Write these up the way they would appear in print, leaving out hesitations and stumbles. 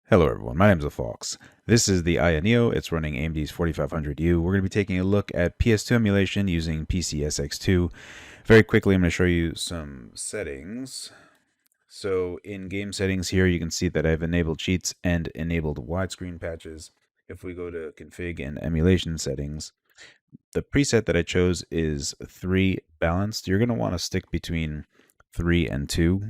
Hello everyone, my name is Phawx. This is the Aya Neo, it's running AMD's 4500U. We're going to be taking a look at PS2 emulation using PCSX2. Very quickly I'm going to show you some settings. So in game settings here you can see that I've enabled cheats and enabled widescreen patches. If we go to config and emulation settings, the preset that I chose is 3 balanced. You're going to want to stick between 3 and 2.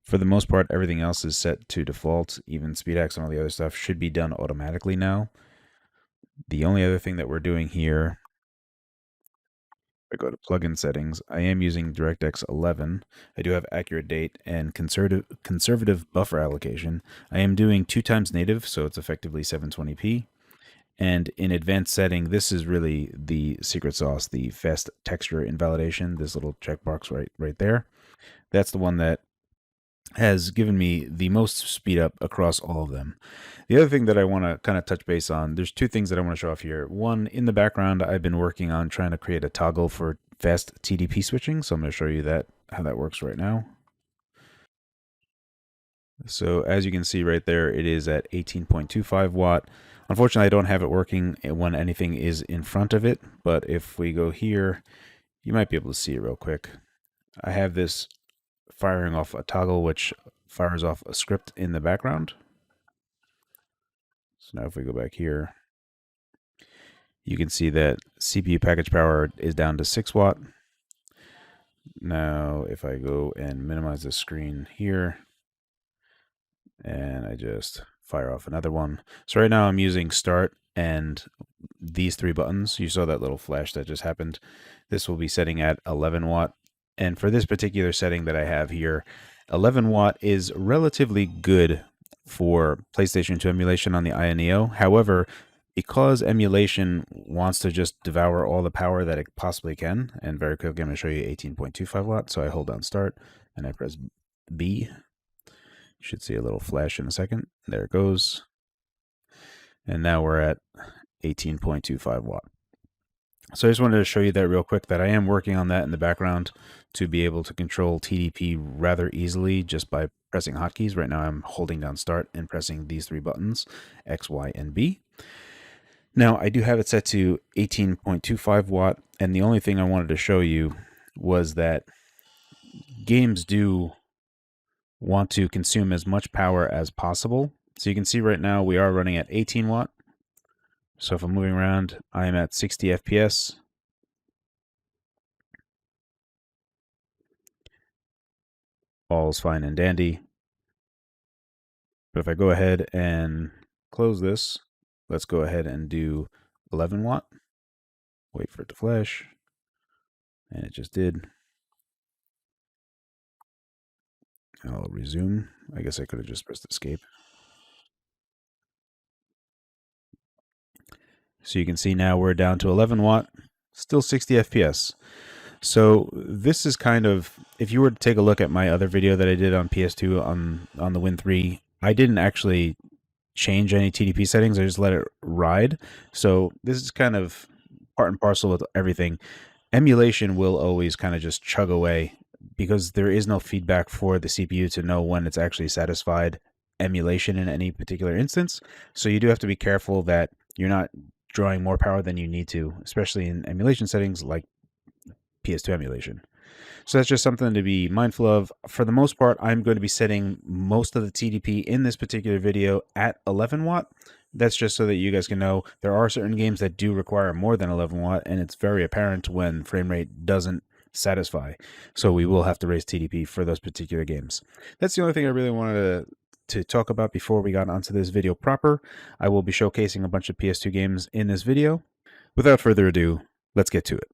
For the most part, everything else is set to default. Even speed-X and all the other stuff should be done automatically now. The only other thing that we're doing here, if I go to plugin settings, I am using DirectX 11. I do have accurate date and conservative buffer allocation. I am doing 2 times native, so it's effectively 720p. And in advanced setting, this is really the secret sauce, the fast texture invalidation, this little checkbox right there. That's the one that has given me the most speed up across all of them. The other thing that I want to kind of touch base on, there's 2 things that I want to show off here. One, in the background, I've been working on trying to create a toggle for fast TDP switching, so I'm going to show you how that works right now. So as you can see right there, it is at 18.25 watt. Unfortunately, I don't have it working when anything is in front of it, but if we go here, you might be able to see it real quick. I have this firing off a toggle which fires off a script in the background. So now if we go back here, you can see that CPU package power is down to 6 watt. Now if I go and minimize the screen here, and I just fire off another one. So right now I'm using start and these 3 buttons. You saw that little flash that just happened. This will be setting at 11 watt. And for this particular setting that I have here, 11 watt is relatively good for PlayStation 2 emulation on the Aya Neo. However, because emulation wants to just devour all the power that it possibly can, and very quickly I'm going to show you 18.25 watt. So I hold down start and I press B. You should see a little flash in a second. There it goes. And now we're at 18.25 watt. So I just wanted to show you that real quick, that I am working on that in the background to be able to control TDP rather easily just by pressing hotkeys. Right now I'm holding down start and pressing these 3 buttons, X, Y, and B. Now I do have it set to 18.25 watt, and the only thing I wanted to show you was that games do want to consume as much power as possible. So you can see right now we are running at 18 watt. So if I'm moving around, I am at 60 FPS. All's fine and dandy. But if I go ahead and close this, let's go ahead and do 11 watt. Wait for it to flash. And it just did. I'll resume. I guess I could have just pressed escape. So you can see now we're down to 11 watt, still 60 FPS. So this is kind of, if you were to take a look at my other video that I did on PS2 on the Win3, I didn't actually change any TDP settings. I just let it ride. So this is kind of part and parcel with everything. Emulation will always kind of just chug away because there is no feedback for the CPU to know when it's actually satisfied emulation in any particular instance. So you do have to be careful that you're not drawing more power than you need to, especially in emulation settings like PS2 emulation. So that's just something to be mindful of. For the most part, I'm going to be setting most of the TDP in this particular video at 11 watt. That's just so that you guys can know there are certain games that do require more than 11 watt, and it's very apparent when frame rate doesn't satisfy. So we will have to raise TDP for those particular games. That's the only thing I really wanted to talk about before we got onto this video proper. I will be showcasing a bunch of PS2 games in this video. Without further ado, let's get to it.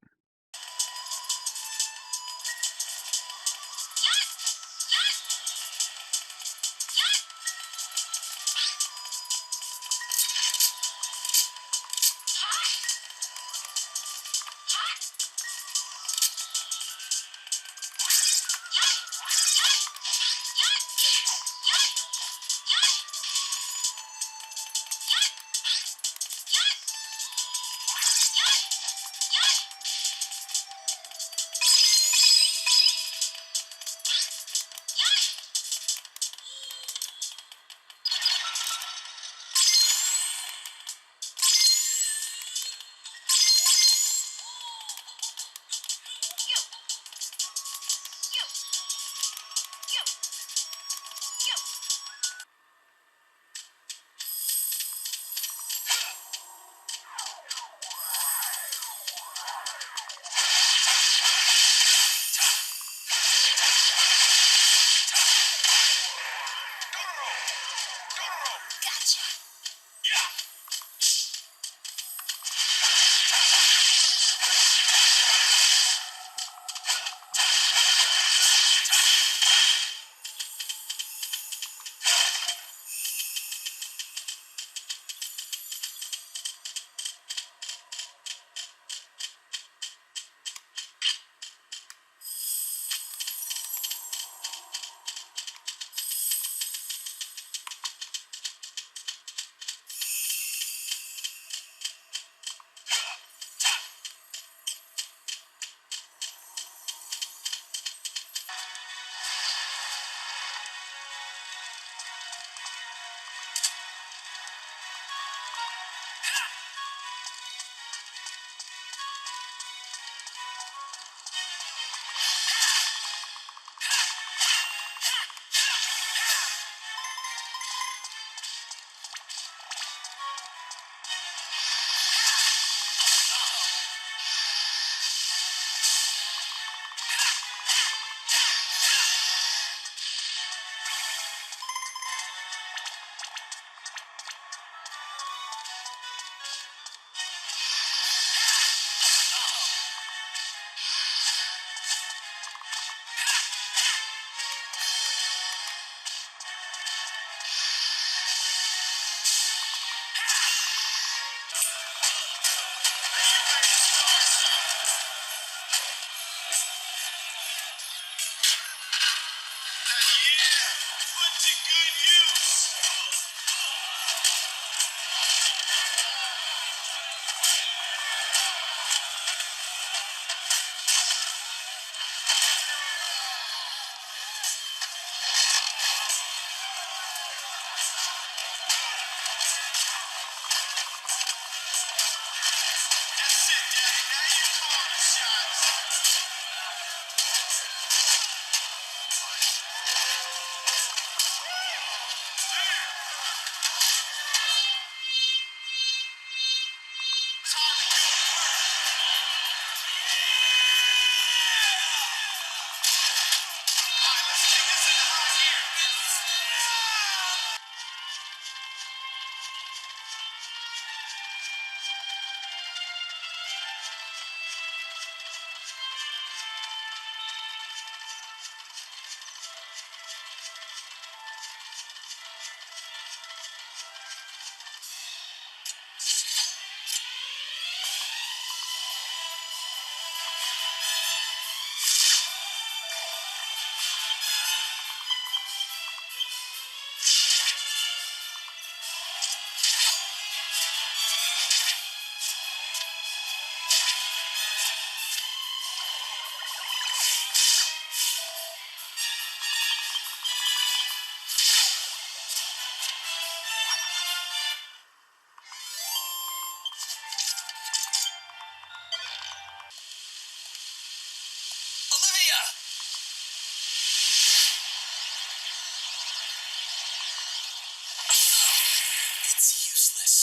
It's useless.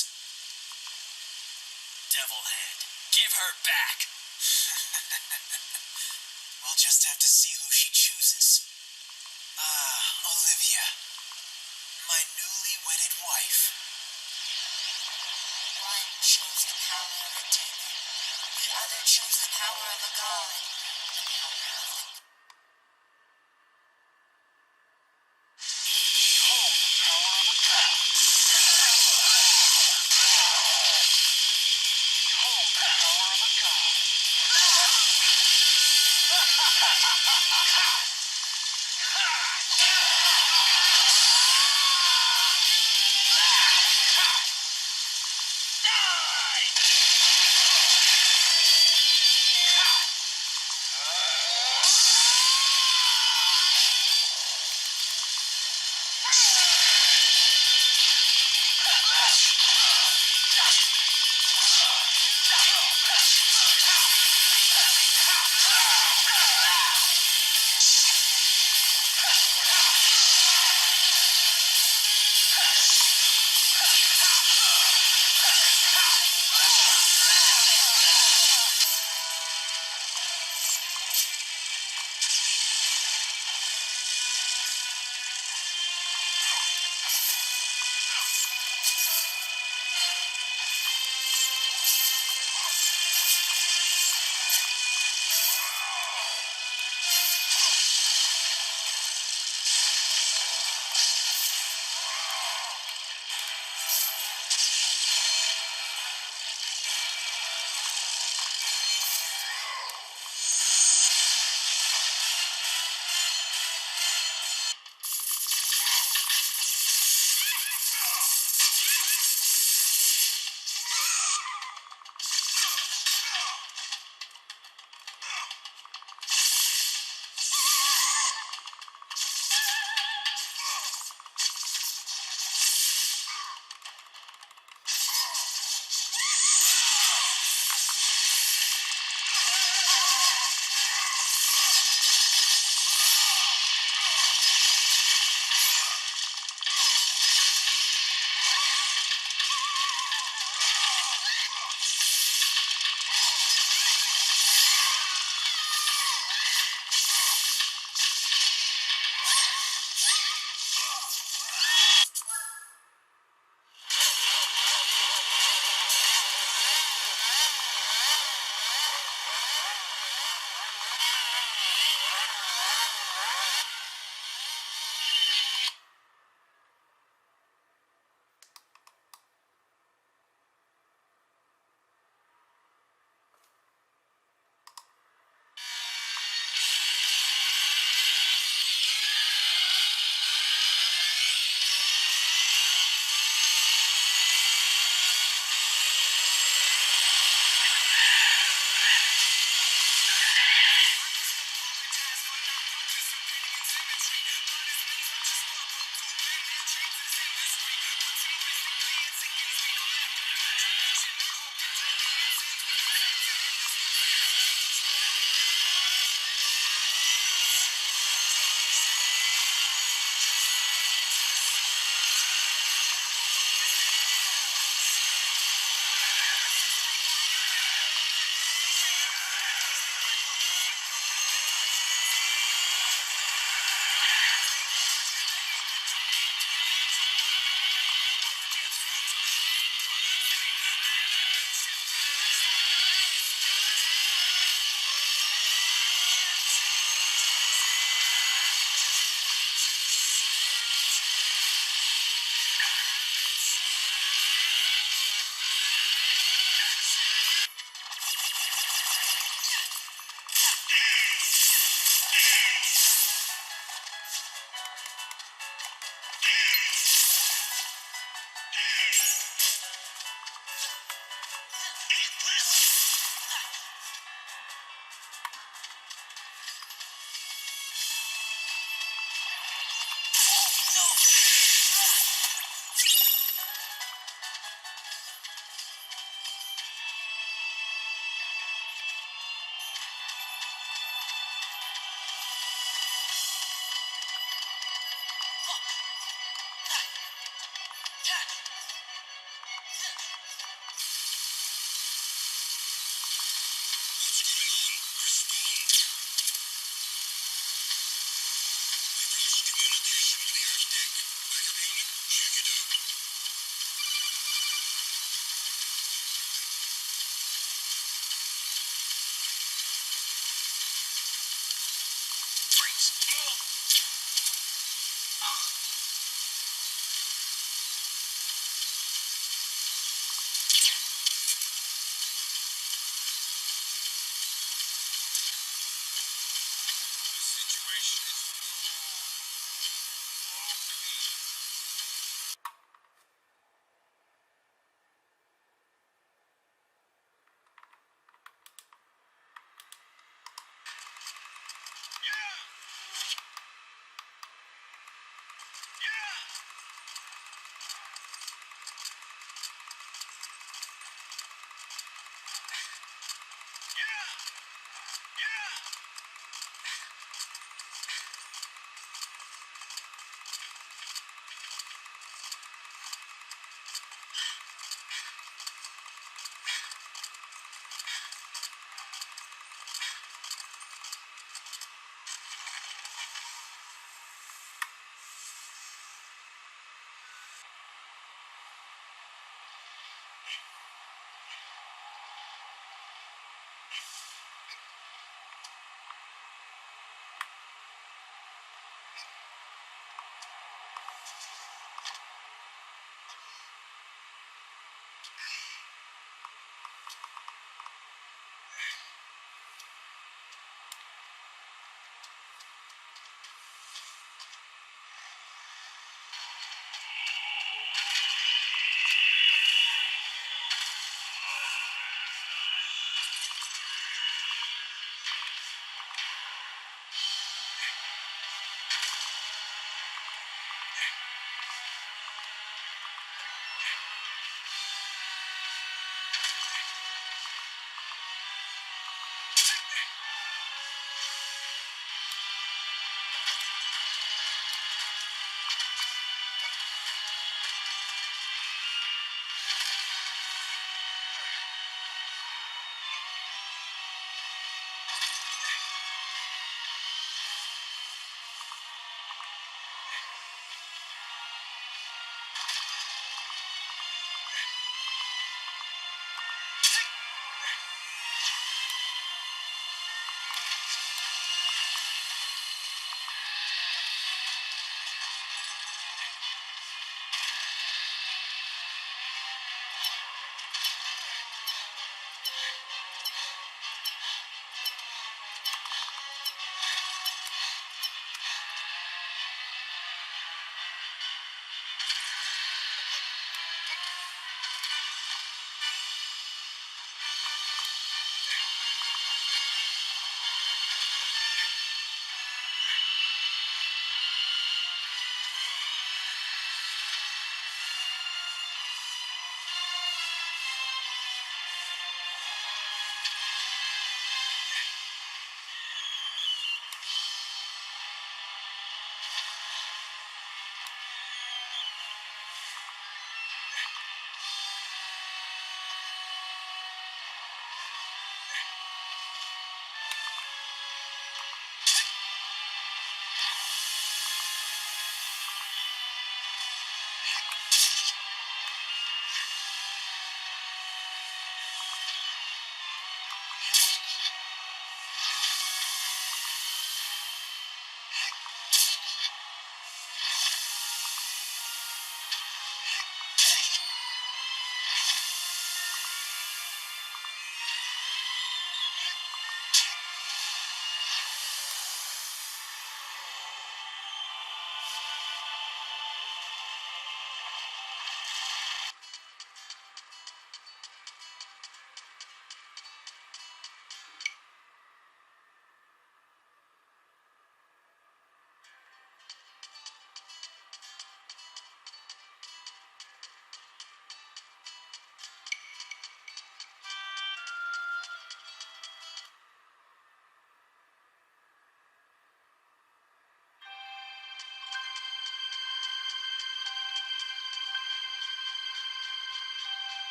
Devilhead, give her back. We'll just have to see who she chooses. Olivia. My newly wedded wife. One chose the power of a demon. The other chose the power of a god. The power of the... Behold the power of a cow. Behold the power of a god.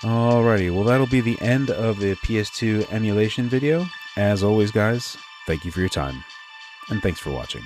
Alrighty, well that'll be the end of the PS2 emulation video. As always, guys, thank you for your time, and thanks for watching.